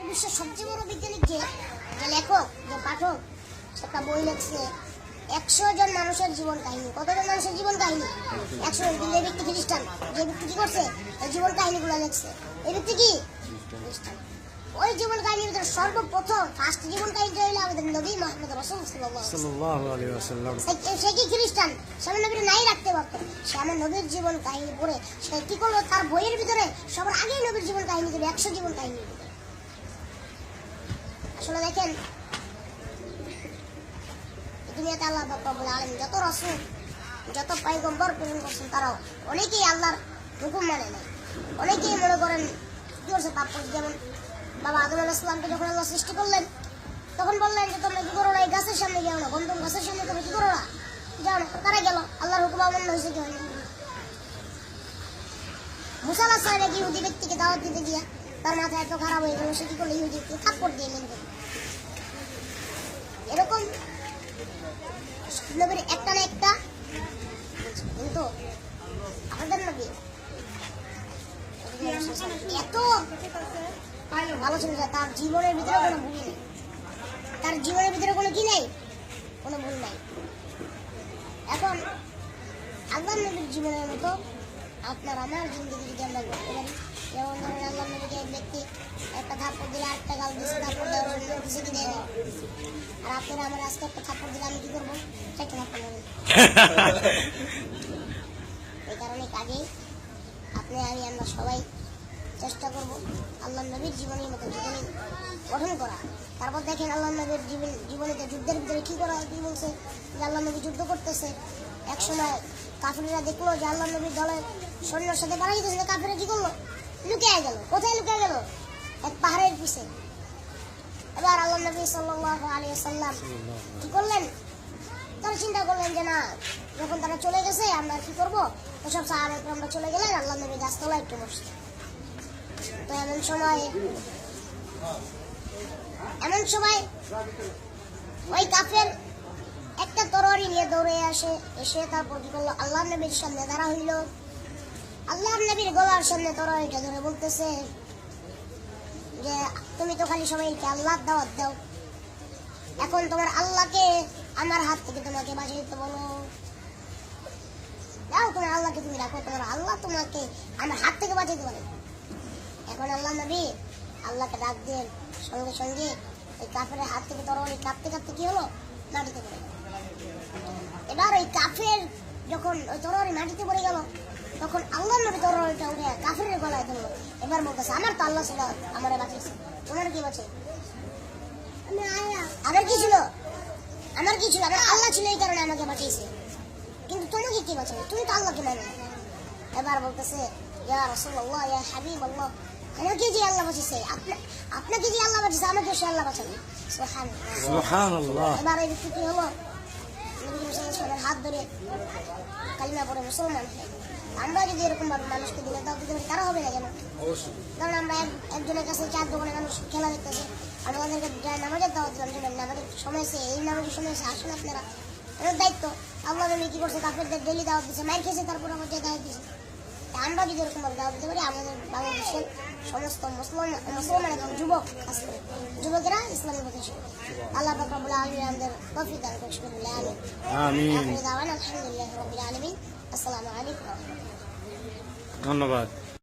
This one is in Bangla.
বিশ্বের সবচেয়ে বড় বিজ্ঞানী যে লেখক, যে পাঠক, একটা বই লিখছে 100 জন মানুষের জীবন কাহিনী। কতজন মানুষের জীবন কাহিনী? 100 জন। কিন্তু এই ব্যক্তি খ্রিস্টান। যে ব্যক্তি কি করছে? এই জীবন কাহিনীগুলো লিখছে। এই ব্যক্তি কি খ্রিস্টান। ওই জীবন কাহিনীর ভিতরে সর্বপ্রথম ফার্স্ট জীবন কাহিনীটা হইলো আমাদের নবী মুহাম্মদ রাসূল সাল্লাল্লাহু আলাইহি ওয়াসাল্লাম। সে কি খ্রিস্টান? সে আমার নবীর নাই রাখতে পারত। সে আমার নবীর জীবন কাহিনী পড়ে সে কি করলো? তার বইয়ের ভিতরে সবার আগে নবীর জীবন কাহিনী দিল, 100 জীবন কাহিনী। আসলে দেখেন, দুনিয়াতে আল্লাহ রাব্বুল আলামিন যত রাসূল, যত পয়গম্বর প্রেরণ করছেন, তারাও অনেকেই আল্লাহর হুকুম মানে নাই। অনেকেই মনে করেন কি করছে? পাপ করছে। যেমন বাবা আদম আলাইহিস সালামকে যখন আল্লাহ সৃষ্টি করলেন, তখন বললেন যে তোমরা কি করো না, এই গাছের সামনে যাও না, গন্ধম গাছের সামনে তোমরা কি করো না, যাও না। তারা গেল, আল্লাহর হুকুম অমান্য হয়েছে কি হয়নি? মুসা আলাইহিস সালাম এক ইহুদি ব্যক্তিকে দাওয়াত দিতে গিয়া তার মাথা এত খারাপ হয়ে গেল, সে কি করলো? ইহুদিকে থাপ্পড় দিয়ে নিল। এরকম নবীর একটা না একটা, কিন্তু আমাদের নবী এত ভালো ছিল যে তার জীবনের ভিতরে কোনো ভুল নেই। তার জীবনের ভিতরে কোনো কি নেই, কোনো ভুল নাই। এখন আল্লাহ নবীর জীবনের মতো আপনার আমার জিন্দগি যদি আমরা করতে পারি, যেমন ধরেন আল্লাহ নবীকে এক ব্যক্তি একটা থাপ্পড় দিলে 8টা গাল দিচ্ছে, থাপ্পড় দেওয়ার জন্য কিছু কি দেয় না। আর আপনারা আমার আজকে একটা থাপ্পড় দিলে আমি কি করবো? 4টা থাপ্পড় দেবেন। এই কারণে কাজেই আপনি আমরা সবাই চেষ্টা করব আল্লাহ নবীর জীবনের মতো জীবনী গঠন করা। তারপর দেখেন আল্লাহ নবীর জীবনীতে যুদ্ধের ভিতরে কি করা হয়, কি বলছে যে আল্লাহ নবী যুদ্ধ করতেছে। এক সময় কাফিররা দেখলো যে আল্লাহ নবীর দলের সৈন্যের সাথে পালা যেতেছে, কাফিররা কি করলো? লুকিয়ে গেল। কোথায় লুকিয়ে গেল? এক পাহাড়ের পিছে। এবার আল্লাহ নবী সাল্লাল্লাহু আলাইহি ওয়াসাল্লাম কি করলেন? তারা চিন্তা করলেন যে না, যখন তারা চলে গেছে আমরা কি করবো? তো সব সাহাবায়ে আমরা চলে গেলেন, আল্লাহ নবী গাছতলায় একটু বসছে। তো এমন সময় ওই কাফের একটা তরবারি নিয়ে দৌড়ে এসে তারপর কি করলো? আল্লাহ নবীর সামনে দাঁড়া হইল। আল্লাহ নবীর গলার সামনে তরবারিটা ধরে বলতেছে যে তুমি তো খালি সবাইকে আল্লাহর দাওয়াত দাও, এখন তোমার আল্লাহকে আমার হাত থেকে তোমাকে বাঁচাইতে বলো। দাও, তোমার আল্লাহকে তুমি রাখো, তোমার আল্লাহ তোমাকে আমার হাত থেকে বাঁচাইতে পারে। এখন আল্লাহ নবী আল্লাহকে ডাক দেন, সঙ্গে সঙ্গে ওই কাফের হাত থেকে তরবারি কাঁপতে কাঁপতে কি হলো? মাটিতে পড়ে গেল। এবার ওই কাফের যখন ওই তরবারি মাটিতে পড়ে গেল, তখন আল্লাহ নবী তরবারিটা উঠে কাফের গলায় ধরলো। এবার বলতেছে আমার তো আল্লাহ ছিল, আমারে বাঁচিয়েছে, তোমার কি বাঁচে? আমার কি ছিল? আমার আল্লাহ ছিল, এই কারণে আমাকে বাঁচিয়েছে। কিন্তু তোমাকে কি বাঁচাবে? তুমি তো আল্লাহকে মানে না। এবার বলতেছে ইয়া রাসূলুল্লাহ, ইয়া হাবিবাল্লাহ, আমাকে যে আল্লাহ বাঁচিয়েছে, আপনাকে যে আল্লাহ বাঁচিয়েছে, আমাকে সে আল্লাহ বাঁচাবে। সুবহানাল্লাহ। এবার এই ব্যক্তি কি হলো? নবী সাল্লাল্লাহু আলাইহি ওয়াসাল্লামের হাত ধরে কালিমা পড়ে মুসলমান হয়ে। আমরা যদি এরকম ভাবে মানুষকে দিলে দাও দিতে পারি, তারা হবে না কেন? কারণ আমরা একজনের কাছে 4 দোকানে মানুষ খেলা দেখতেছে, আমাদেরকে নামাজের দাওয়াত দিলাম, যে নামাজের সময় এসে, এই নামাজের সময় এসে আসুন আপনারা। এর দায়িত্ব আল্লাহ নবী কি করছে? কাফেরদের ডেইলি দাওয়াত দিচ্ছে, মাইর খেয়েছে, তারপর আমাদের দাওয়াত দিচ্ছে। আমরা যদি এরকম ভাবে দাওয়াত দিতে পারি, আমাদের বাংলাদেশের সমস্ত মুসলমান এবং যুবক, খাস করে যুবকেরা ইসলামের পথে শিখবে। আল্লাহ পাক রব্বুল আলামিন আমাদের তৌফিক দান করুন। আমিন। আলহামদুলিল্লাহ রাব্বিল আলামিন। আসসালামু আলাইকুম। ধন্যবাদ।